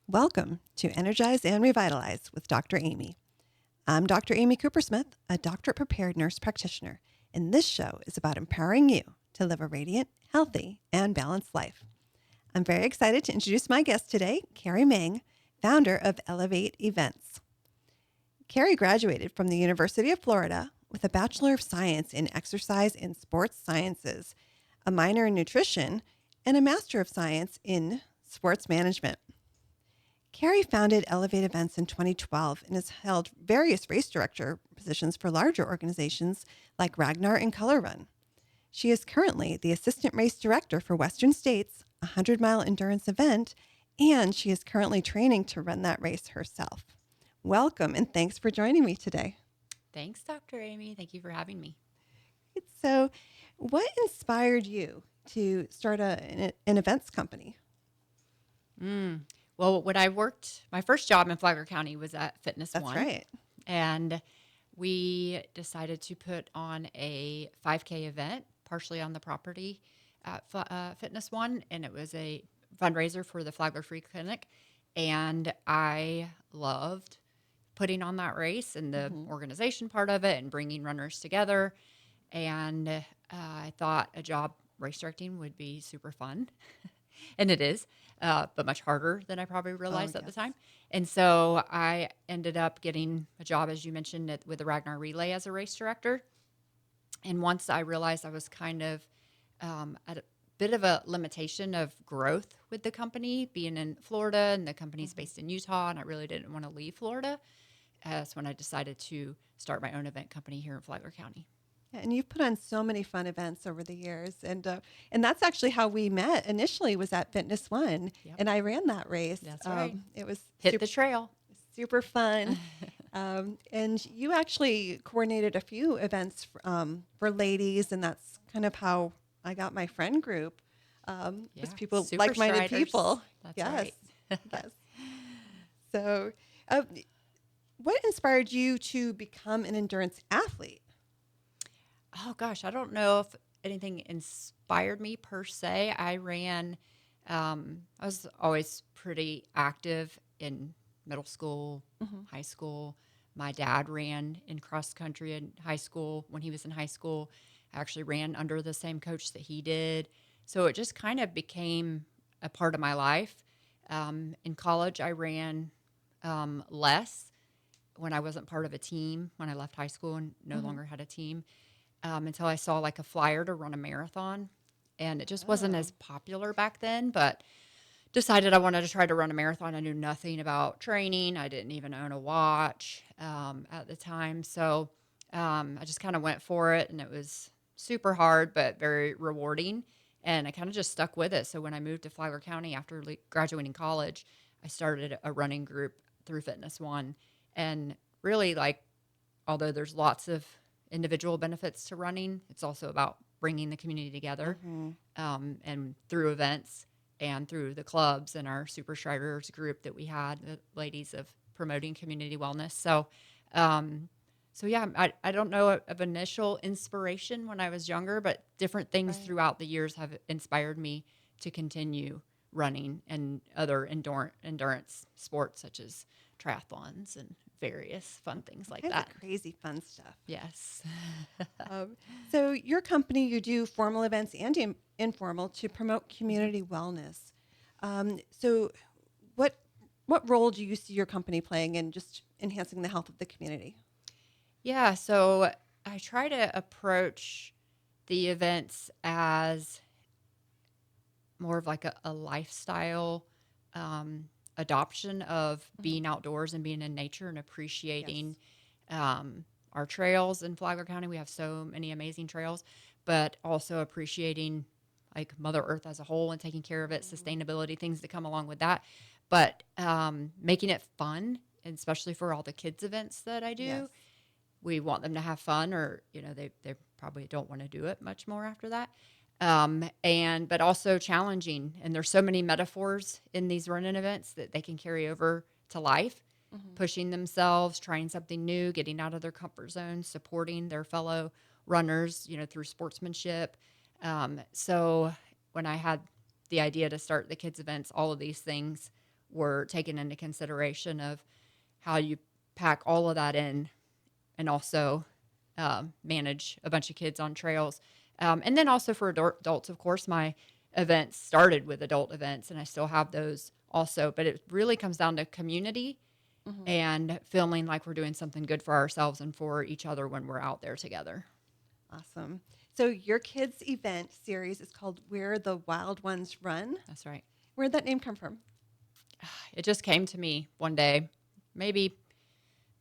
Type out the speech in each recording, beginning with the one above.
Welcome to Energize and Revitalize with Dr. Amy. I'm Dr. Amy Coopersmith, a doctorate prepared nurse practitioner, and this show is about empowering you to live a radiant, healthy, and balanced life. I'm very excited to introduce my guest today, Carrie Meng, founder of Elevate Events. Carrie graduated from the University of Florida with a Bachelor of Science in Exercise and Sports Sciences, a minor in nutrition, and a Master of Science in Sports Management. Carrie founded Elevate Events in 2012 and has held various race director positions for larger organizations like Ragnar and Color Run. She is currently the assistant race director for Western States, a 100-mile endurance event, and she is currently training to run that race herself. Welcome, and thanks for joining me today. Thanks, Dr. Amy. Thank you for having me. So, what inspired you to start an events company? Well, when I worked, my first job in Flagler County was at Fitness That's One. right. And we decided to put on a 5K event, partially on the property at Fitness One. And it was a fundraiser for the Flagler Free Clinic. And I loved putting on that race and the organization part of it and bringing runners together. And I thought a job race directing would be super fun. And it is, but much harder than I probably realized at the time. And so I ended up getting a job, as you mentioned, with the Ragnar Relay as a race director. And once I realized I was kind of at a bit of a limitation of growth with the company, being in Florida, and the company's based in Utah, and I really didn't want to leave Florida. That's when I decided to start my own event company here in Flagler County. And you've put on so many fun events over the years, and that's actually how we met. Initially, was at Fitness One, Yep. and I ran that race. That's right. It was Hit the trail. super fun, and you actually coordinated a few events for ladies, and that's kind of how I got my friend group. Was people Super like-minded Striders. people? That's Yes, right. yes. So, what inspired you to become an endurance athlete? Oh gosh, I don't know if anything inspired me per se. I was always pretty active in middle school, high school. My dad ran in cross country in high school. When he was in high school, I actually ran under the same coach that he did. So it just kind of became a part of my life. In college, I ran less when I wasn't part of a team, when I left high school and no longer had a team. Until I saw like a flyer to run a marathon. And it just wasn't as popular back then, but decided I wanted to try to run a marathon. I knew nothing about training. I didn't even own a watch at the time. So I just kind of went for it, and it was super hard, but very rewarding. And I kind of just stuck with it. So when I moved to Flagler County after graduating college, I started a running group through Fitness One. And really, like, although there's lots of individual benefits to running, it's also about bringing the community together, and through events and through the clubs and our Super Striders group that we had, the ladies of promoting community wellness. So yeah, I don't know of initial inspiration when I was younger, but different things throughout the years have inspired me to continue running and other endurance sports such as triathlons and various fun things like Kinds that. of crazy fun stuff. Yes. So your company, you do formal events and informal to promote community wellness. So what role do you see your company playing in just enhancing the health of the community? Yeah, so I try to approach the events as more of like a lifestyle adoption of being outdoors and being in nature and appreciating our trails in Flagler County. We have so many amazing trails, but also appreciating like Mother Earth as a whole and taking care of it, sustainability, things that come along with that. But making it fun, and especially for all the kids events that I do. Yes. We want them to have fun, or they probably don't want to do it much more after that. But also challenging. And there's so many metaphors in these running events that they can carry over to life, pushing themselves, trying something new, getting out of their comfort zone, supporting their fellow runners, through sportsmanship. So when I had the idea to start the kids events, all of these things were taken into consideration of how you pack all of that in and also manage a bunch of kids on trails. And then also for adults, of course, my events started with adult events, and I still have those also. But it really comes down to community and feeling like we're doing something good for ourselves and for each other when we're out there together. Awesome. So your kids' event series is called Where the Wild Ones Run. That's right. Where'd that name come from? It just came to me one day, maybe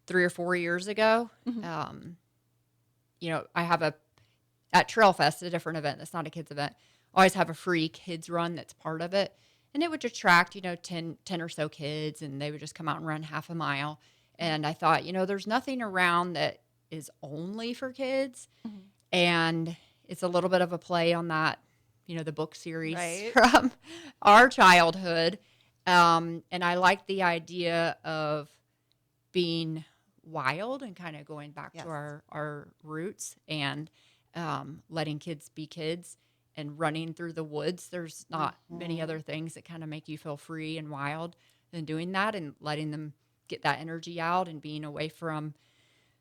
3 or 4 years ago. I have at Trail Fest, a different event that's not a kids event, I always have a free kids run that's part of it. And it would attract, 10 or so kids, and they would just come out and run half a mile. And I thought, there's nothing around that is only for kids. And it's a little bit of a play on that, the book series Right. from our childhood. And I like the idea of being wild and kind of going back Yes. to our roots and letting kids be kids and running through the woods. There's not many other things that kind of make you feel free and wild than doing that and letting them get that energy out and being away from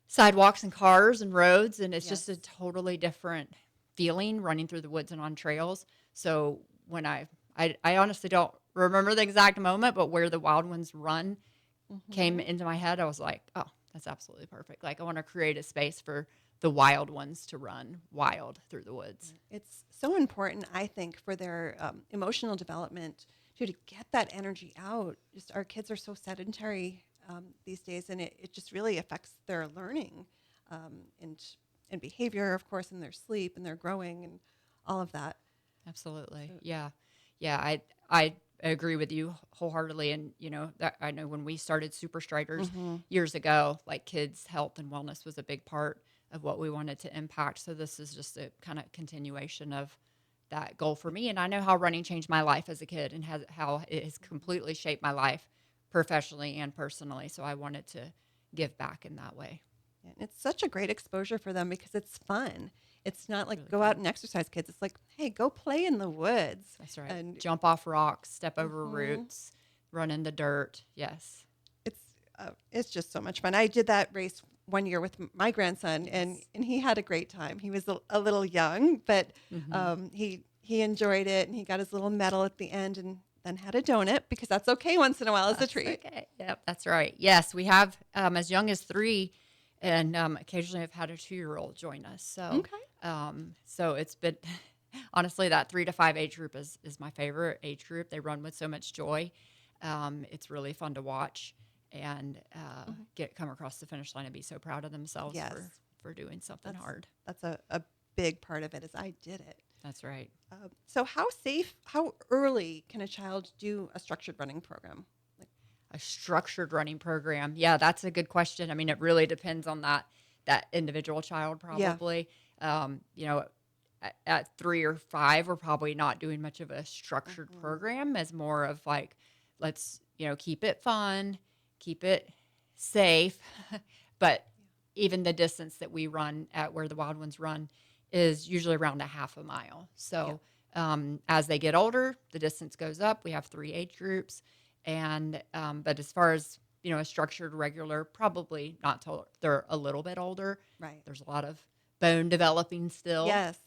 sidewalks and cars and roads. And it's just a totally different feeling running through the woods and on trails. So when I honestly don't remember the exact moment, but where the wild ones run came into my head, I was like, oh, that's absolutely perfect. Like, I want to create a space for the wild ones to run wild through the woods. It's so important, I think, for their emotional development to get that energy out. Just our kids are so sedentary these days, and it just really affects their learning and behavior, of course, and their sleep and their growing and all of that. Absolutely. Yeah. I agree with you wholeheartedly. And, that I know when we started Super Striders years ago, like kids' health and wellness was a big part of what we wanted to impact. So this is just a kind of continuation of that goal for me. And I know how running changed my life as a kid and how it has completely shaped my life professionally and personally. So I wanted to give back in that way. And it's such a great exposure for them because it's fun. It's not like Really go fun. out and exercise, kids. It's like, hey, go play in the woods. That's right. And Jump off rocks, step over roots, run in the dirt. Yes. it's just so much fun. I did that race one year with my grandson, and he had a great time. He was a little young, but he enjoyed it, and he got his little medal at the end, and then had a donut because that's okay once in a while as a treat. Okay. Yep, that's right. Yes, we have as young as 3, and occasionally I've had a 2-year-old join us. So, so it's been honestly that 3 to 5 age group is my favorite age group. They run with so much joy. It's really fun to watch and come across the finish line and be so proud of themselves for doing something hard. That's a big part of it is I did it. That's right. So how early can a child do a structured running program? A structured running program. Yeah, that's a good question. I mean, it really depends on that individual child probably. At 3 or 5, we're probably not doing much of a structured program as more of like, let's, keep it fun, keep it safe. But even the distance that we run at where the wild ones run is usually around a half a mile. So as they get older, the distance goes up. We have 3 age groups. And but as far as, a structured regular, probably not till they're a little bit older. Right. There's a lot of bone developing still. Yes.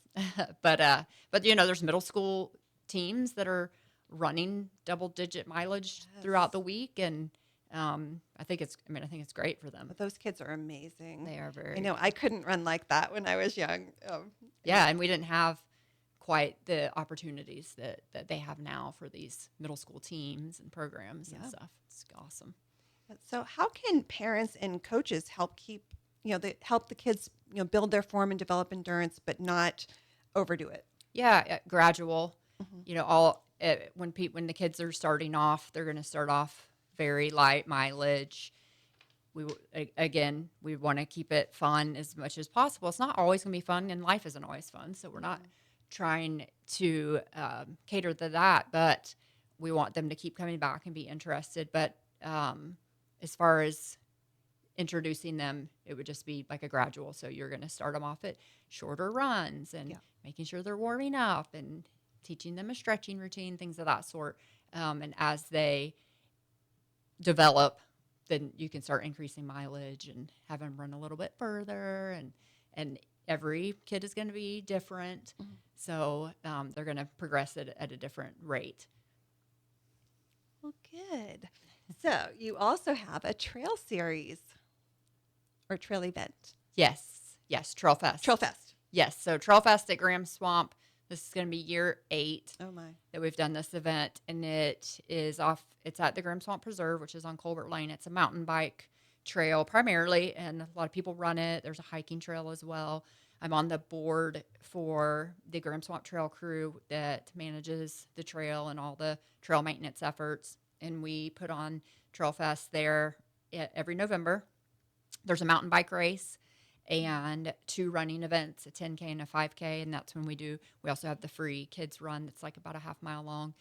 but there's middle school teams that are running double-digit mileage throughout the week, and I think it's great for them. But those kids are amazing. They are very. I know I couldn't run like that when I was young. And we didn't have quite the opportunities that they have now for these middle school teams and programs and stuff. It's awesome. So how can parents and coaches help help the kids, build their form and develop endurance, but not overdo it? Yeah, gradual. When the kids are starting off, they're going to start off very light mileage. We want to keep it fun as much as possible. It's not always going to be fun, and life isn't always fun. So we're not trying to cater to that, but we want them to keep coming back and be interested. But as far as introducing them, it would just be like a gradual. So you're going to start them off at shorter runs and making sure they're warming up and teaching them a stretching routine, things of that sort. And as they develop, then you can start increasing mileage and have them run a little bit further. And every kid is going to be different. Mm-hmm. So they're going to progress at a different rate. Well, good. So you also have a trail series or trail event. Yes, Trail Fest. Trail Fest. Yes, so Trail Fest at Graham Swamp. This is going to be year 8 that we've done this event, and it's at the Graham Swamp Preserve, which is on Colbert Lane. It's a mountain bike trail primarily, and a lot of people run it. There's a hiking trail as well. I'm on the board for the Graham Swamp Trail crew that manages the trail and all the trail maintenance efforts, and we put on Trail Fest there every November. There's a mountain bike race and 2 running events, a 10K and a 5K, and that's when we also have the free kids run that's like about a half mile long. And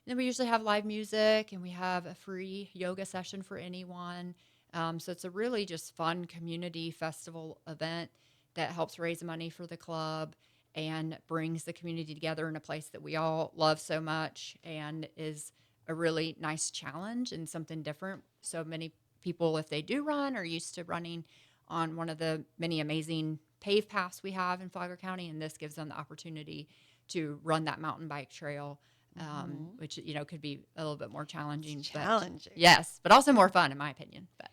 then we usually have live music, and we have a free yoga session for anyone. So it's a really just fun community festival event that helps raise money for the club and brings the community together in a place that we all love so much, and is a really nice challenge and something different. So many people, if they do run, are used to running on one of the many amazing paved paths we have in Flagler County, and this gives them the opportunity to run that mountain bike trail, which could be a little bit more challenging. Yes, but also more fun in my opinion. But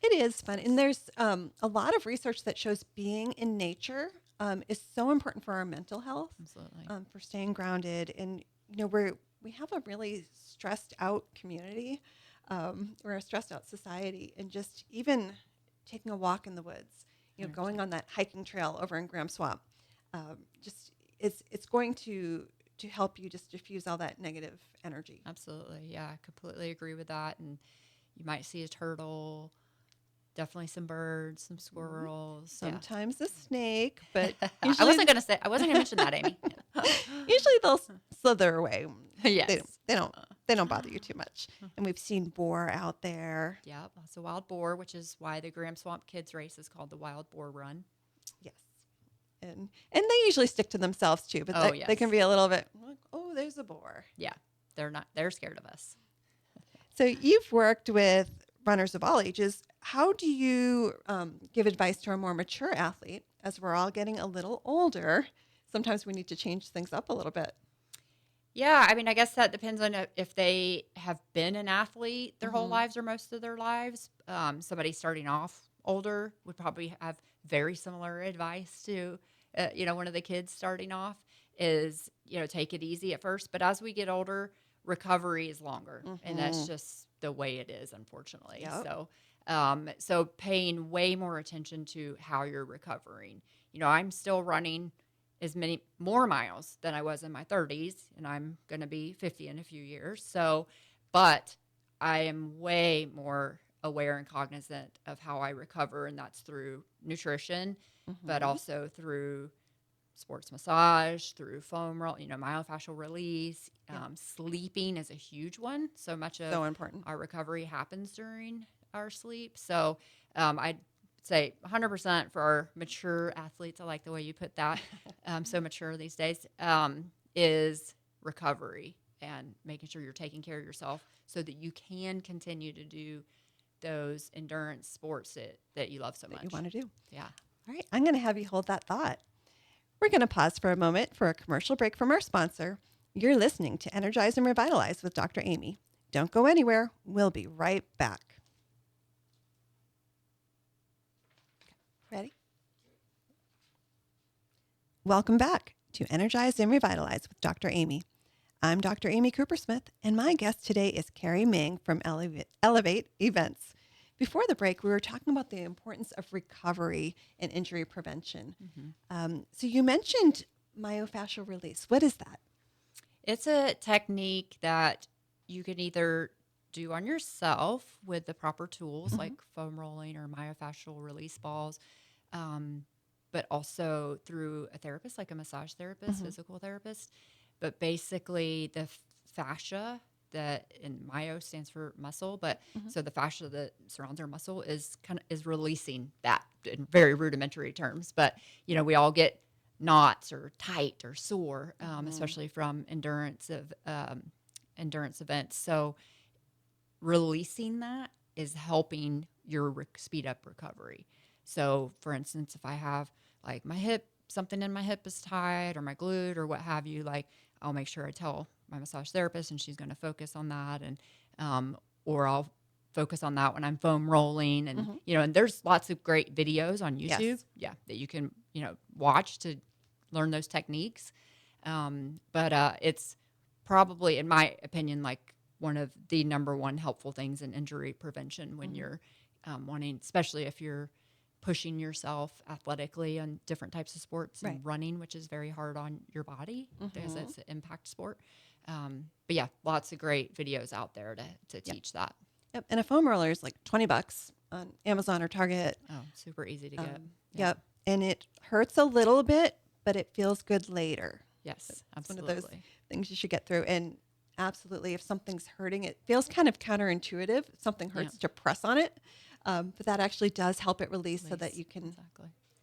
it is fun, and there's a lot of research that shows being in nature is so important for our mental health. Absolutely, for staying grounded, and we have a really stressed out community. We're a stressed out society, and just even taking a walk in the woods, going on that hiking trail over in Graham Swamp, it's going to help you just diffuse all that negative energy. Absolutely. Yeah, I completely agree with that. And you might see a turtle, definitely some birds, some squirrels. Sometimes a snake, but I wasn't going to mention that, Amy. Usually they'll slither away. Yes. They don't bother you too much. And we've seen boar out there. Yep, lots of wild boar, which is why the Graham Swamp Kids Race is called the Wild Boar Run. Yes. And they usually stick to themselves too, but they can be a little bit like, oh, there's a boar. Yeah, they're scared of us. So you've worked with runners of all ages. How do you give advice to a more mature athlete as we're all getting a little older? Sometimes we need to change things up a little bit. Yeah, I mean, I guess that depends on if they have been an athlete their whole lives or most of their lives. Somebody starting off older would probably have very similar advice to, one of the kids starting off is, take it easy at first. But as we get older, recovery is longer. And that's just the way it is, unfortunately. Yep. So paying way more attention to how you're recovering. I'm still running as many more miles than I was in my 30s, and I'm going to be 50 in a few years. So, but I am way more aware and cognizant of how I recover, and that's through nutrition, but also through sports massage, through foam roll, myofascial release. Sleeping is a huge one. So much of important. Our recovery happens during our sleep. So I'd say 100% for our mature athletes. I like the way you put that. So mature these days is recovery and making sure you're taking care of yourself so that you can continue to do those endurance sports that you love so much. You want to do. Yeah. All right. I'm going to have you hold that thought. We're going to pause for a moment for a commercial break from our sponsor. You're listening to Energize and Revitalize with Dr. Amy. Don't go anywhere. We'll be right back. Ready? Welcome back to Energize and Revitalize with Dr. Amy. I'm Dr. Amy Coopersmith, and my guest today is Carrie Ming from Elevate Events. Before the break, we were talking about the importance of recovery and injury prevention. So you mentioned myofascial release. What is that? It's a technique that you can either do on yourself with the proper tools like foam rolling or myofascial release balls, but also through a therapist, like a massage therapist, physical therapist. But basically the fascia and myo stands for muscle, but so the fascia that surrounds our muscle is releasing that in very rudimentary terms. But, we all get knots or tight or sore, especially from endurance events. So releasing that is helping your speed up recovery. So, for instance, if I have like my hip, something in my hip is tight, or my glute, or what have you, like I'll make sure I tell my massage therapist, and she's going to focus on that, and or I'll focus on that when I'm foam rolling, and and there's lots of great videos on YouTube, Yes. that you can watch to learn those techniques. But it's probably, in my opinion, like one of the number one helpful things in injury prevention when you're wanting, especially if you're pushing yourself athletically on different types of sports and Right. running, which is very hard on your body because it's an impact sport. But yeah, lots of great videos out there to teach that. Yep. And a foam roller is like $20 on Amazon or Target. Oh, super easy to get. Yep. And it hurts a little bit, but it feels good later. Yes, It's absolutely. one of those things you should get through. And absolutely, if something's hurting, it feels kind of counterintuitive. If something hurts to press on it. But that actually does help it release so that you can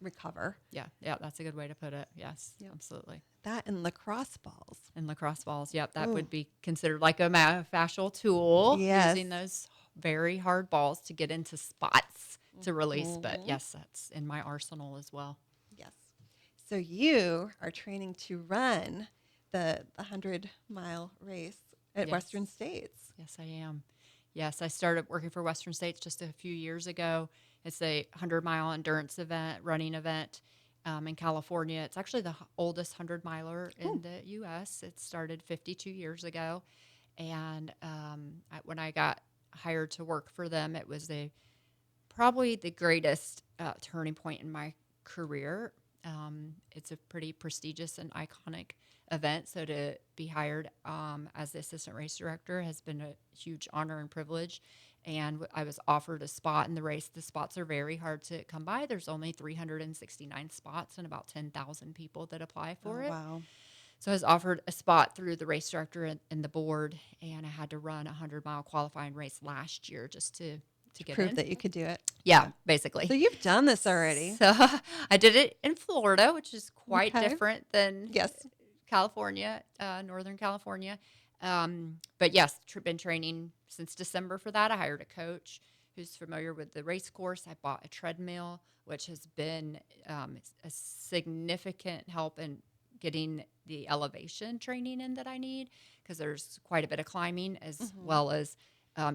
recover. Yeah, that's a good way to put it. Yes, absolutely. That and lacrosse balls. And lacrosse balls, that would be considered like a myofascial tool, using those very hard balls to get into spots to release. But yes, that's in my arsenal as well. Yes. So you are training to run the 100-mile race at Western States. Yes, I am. Yes, I started working for Western States just a few years ago. It's a 100-mile endurance event, running event in California. It's actually the oldest 100-miler in the U.S. It started 52 years ago. And when I got hired to work for them, it was probably the greatest turning point in my career. It's a pretty prestigious and iconic event. So to be hired as the assistant race director has been a huge honor and privilege. And I was offered a spot in the race. The spots are very hard to come by. There's only 369 spots and about 10,000 people that apply for it. Wow. So I was offered a spot through the race director and the board, and I had to run a 100-mile qualifying race last year just to get prove in. that you could do it. Yeah, basically. So you've done this already. So I did it in Florida, which is quite different than California, Northern California. But yes, been training since December for that. I hired a coach who's familiar with the race course. I bought a treadmill, which has been a significant help in getting the elevation training in that I need, because there's quite a bit of climbing as well as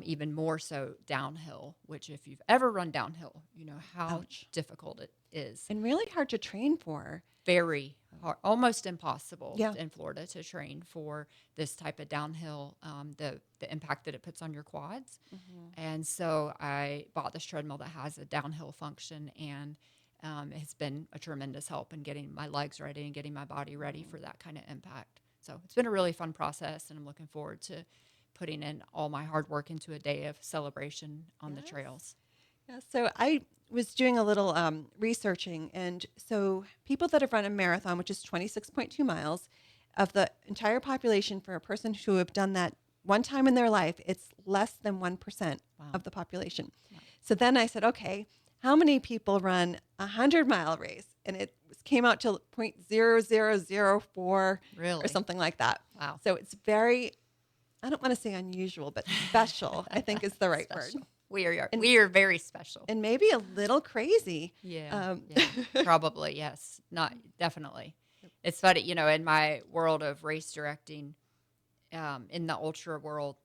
even more so downhill, which if you've ever run downhill, you know how difficult it is. And really hard to train for. Very hard, almost impossible in Florida to train for this type of downhill, the impact that it puts on your quads. And so I bought this treadmill that has a downhill function, and it's been a tremendous help in getting my legs ready and getting my body ready for that kind of impact. So it's been a really fun process, and I'm looking forward to putting in all my hard work into a day of celebration on the trails. Yeah, so I was doing a little researching, and so people that have run a marathon, which is 26.2 miles, of the entire population, for a person who have done that one time in their life, it's less than 1% of the population. Wow. So then I said, okay, how many people run a 100-mile race? And it came out to 0.0004 or something like that. Wow. So it's very, I don't want to say unusual, but special, I think is the right word. We are very special. And maybe a little crazy. Yeah, probably, yes. Not definitely. It's funny, in my world of race directing, in the ultra world,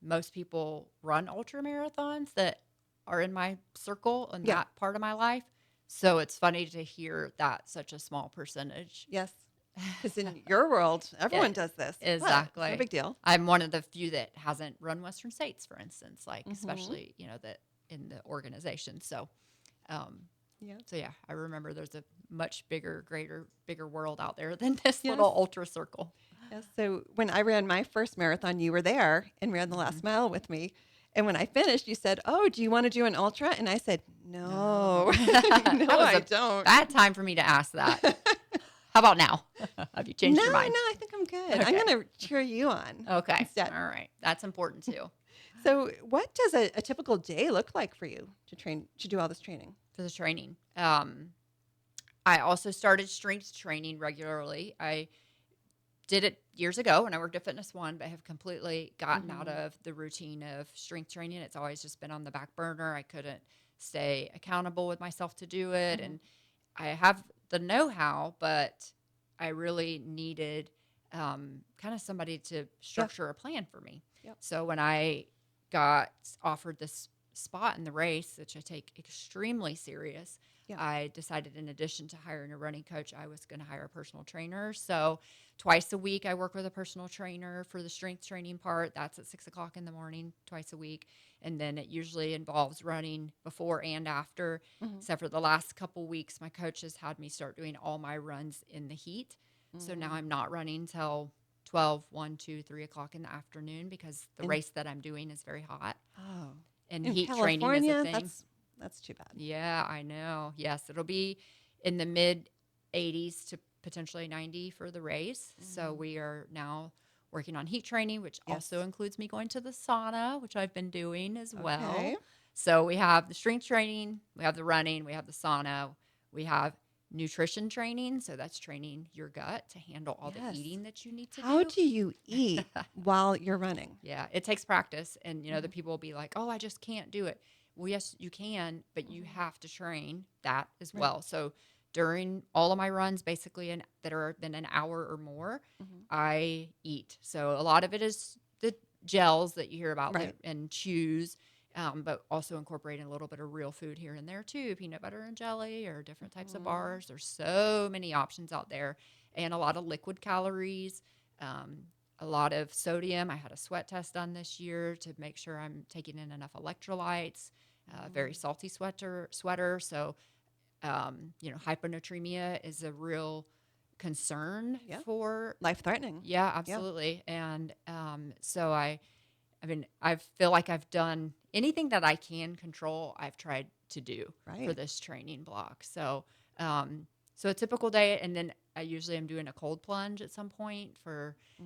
most people run ultra marathons that are in my circle and that part of my life. So it's funny to hear that such a small percentage. Yes. Because in your world, everyone does this. Exactly. No big deal. I'm one of the few that hasn't run Western States, for instance, especially, that in the organization. So, I remember there's a much bigger world out there than this little ultra circle. Yes. So when I ran my first marathon, you were there and ran the last mile with me. And when I finished, you said, "Oh, do you want to do an ultra?" And I said, "No, I don't." Bad time for me to ask that. How about now? Have you changed your mind? No, I think I'm good. Okay. I'm going to cheer you on. Okay. Instead. All right. That's important too. So what does a typical day look like for you to do all this training? For the training. I also started strength training regularly. I did it, years ago when I worked at Fitness One, but have completely gotten out of the routine of strength training. It's always just been on the back burner. I couldn't stay accountable with myself to do it. And I have the know-how, but I really needed kind of somebody to structure a plan for me. Yep. So when I got offered this spot in the race, which I take extremely serious, I decided in addition to hiring a running coach, I was going to hire a personal trainer. So twice a week, I work with a personal trainer for the strength training part. That's at 6:00 in the morning, twice a week. And then it usually involves running before and after. Except for the last couple weeks, my coach has had me start doing all my runs in the heat. So now I'm not running till 12, 1, 2, 3 o'clock in the afternoon because the race that I'm doing is very hot. Oh. And In heat California, training is a thing. that's too bad. Yeah, I know. Yes, it'll be in the mid 80s to potentially 90 for the race. So we are now working on heat training, which also includes me going to the sauna, which I've been doing as well. Okay. So we have the strength training, we have the running, we have the sauna, we have nutrition training. So that's training your gut to handle all the eating that you need to How do. do you eat while you're running? Yeah, it takes practice. And, the people will be like, oh, I just can't do it. Well, yes, you can, but you have to train that as well. So during all of my runs, basically that are been an hour or more, I eat. So a lot of it is the gels that you hear about and chews, but also incorporating a little bit of real food here and there too, peanut butter and jelly or different types of bars. There's so many options out there, and a lot of liquid calories. A lot of sodium. I had a sweat test done this year to make sure I'm taking in enough electrolytes. Very salty sweater. So, hyponatremia is a real concern for Life-threatening. Yeah, absolutely. And so I feel like I've done anything that I can control. I've tried to do for this training block. So, so a typical day, and then I usually am doing a cold plunge at some point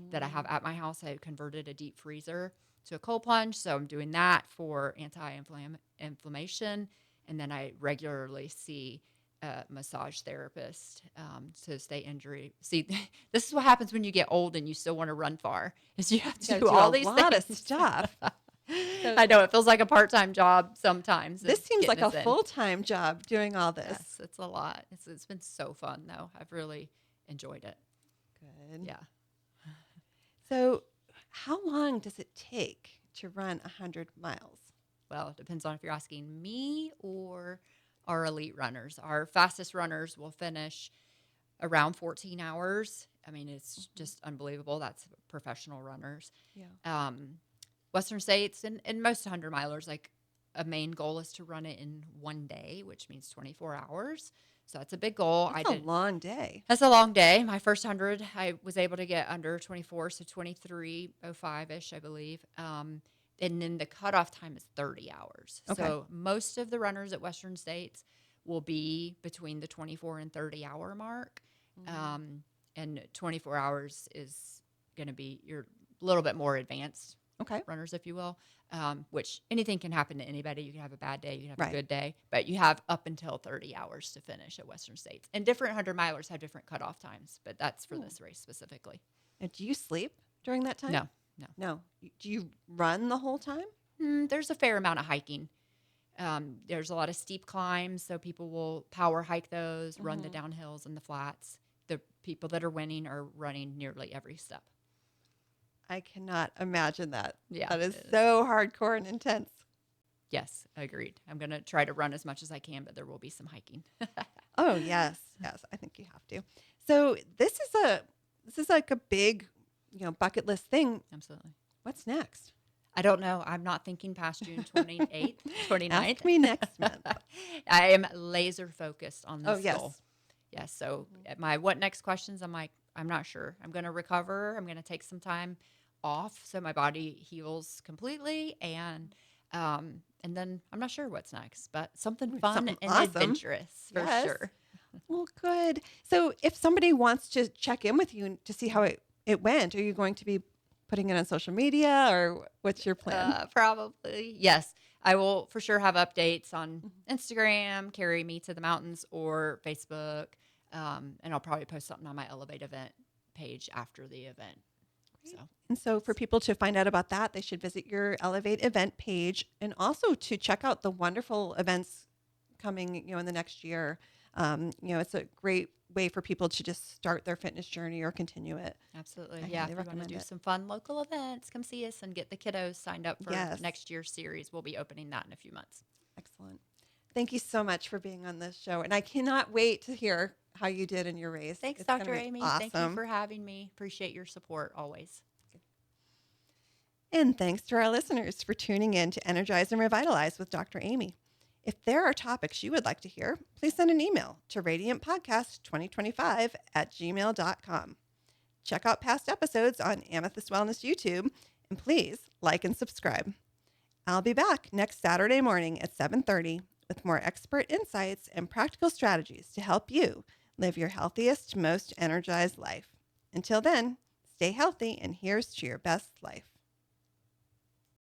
that I have at my house. I converted a deep freezer to a cold plunge, so I'm doing that for anti-inflammation, and then I regularly see a massage therapist to stay injury. See, this is what happens when you get old and you still want to run far. Is you have to do all these lot things. of stuff. I know it feels like a part-time job sometimes. This seems like a getting this in. full-time job doing all this. Yes, it's a lot. It's been so fun though. I've really enjoyed it. Good. Yeah. So, how long does it take to run 100 miles? Well, it depends on if you're asking me or our elite runners. Our fastest runners will finish around 14 hours. I mean, it's just unbelievable. That's professional runners. Yeah. Western States and most 100 milers, like a main goal is to run it in one day, which means 24 hours. So that's a big goal. That's a long day. That's a long day. My first 100, I was able to get under 24, so 23:05-ish, I believe. And then the cutoff time is 30 hours. Okay. So most of the runners at Western States will be between the 24 and 30 hour mark. And 24 hours is going to be your little bit more advanced runners, if you will, which anything can happen to anybody. You can have a bad day, you can have a good day, but you have up until 30 hours to finish at Western States. And different 100 milers have different cutoff times, but that's for this race specifically. And do you sleep during that time? No. Do you run the whole time? There's a fair amount of hiking. There's a lot of steep climbs, so people will power hike those, run the downhills and the flats. The people that are winning are running nearly every step. I cannot imagine that. Yeah, that is so hardcore and intense. Yes, agreed. I'm going to try to run as much as I can, but there will be some hiking. Oh, yes. I think you have to. So this is like a big, bucket list thing. Absolutely. What's next? I don't know. I'm not thinking past June 28th, 29th. Ask me next month. I am laser focused on this yes. goal. Yes. So at my what next questions, I'm like, I'm not sure. I'm going to recover. I'm going to take some time off so my body heals completely, and then I'm not sure what's next, but something fun something and awesome. Adventurous for sure. Well, good. So if somebody wants to check in with you to see how it went, are you going to be putting it on social media, or what's your plan? Probably. Yes. I will for sure have updates on Instagram, Carry Me to the Mountains, or Facebook. And I'll probably post something on my Elevate event page after the event. So And so for people to find out about that, they should visit your Elevate event page, and also to check out the wonderful events coming, in the next year. It's a great way for people to just start their fitness journey or continue it. absolutely. I Yeah. highly If you want to recommend do it. some fun local events, come see us and get the kiddos signed up for Yes. next year's series. We'll be opening that in a few months. Excellent. Thank you so much for being on this show. And I cannot wait to hear how you did in your race. Thanks, It's going to Dr. be Amy. Thank you awesome. for having me. Appreciate your support always. And thanks to our listeners for tuning in to Energize and Revitalize with Dr. Amy. If there are topics you would like to hear, please send an email to radiantpodcast2025@gmail.com. Check out past episodes on Amethyst Wellness YouTube, and please like and subscribe. I'll be back next Saturday morning at 7:30 with more expert insights and practical strategies to help you live your healthiest, most energized life. Until then, stay healthy, and here's to your best life.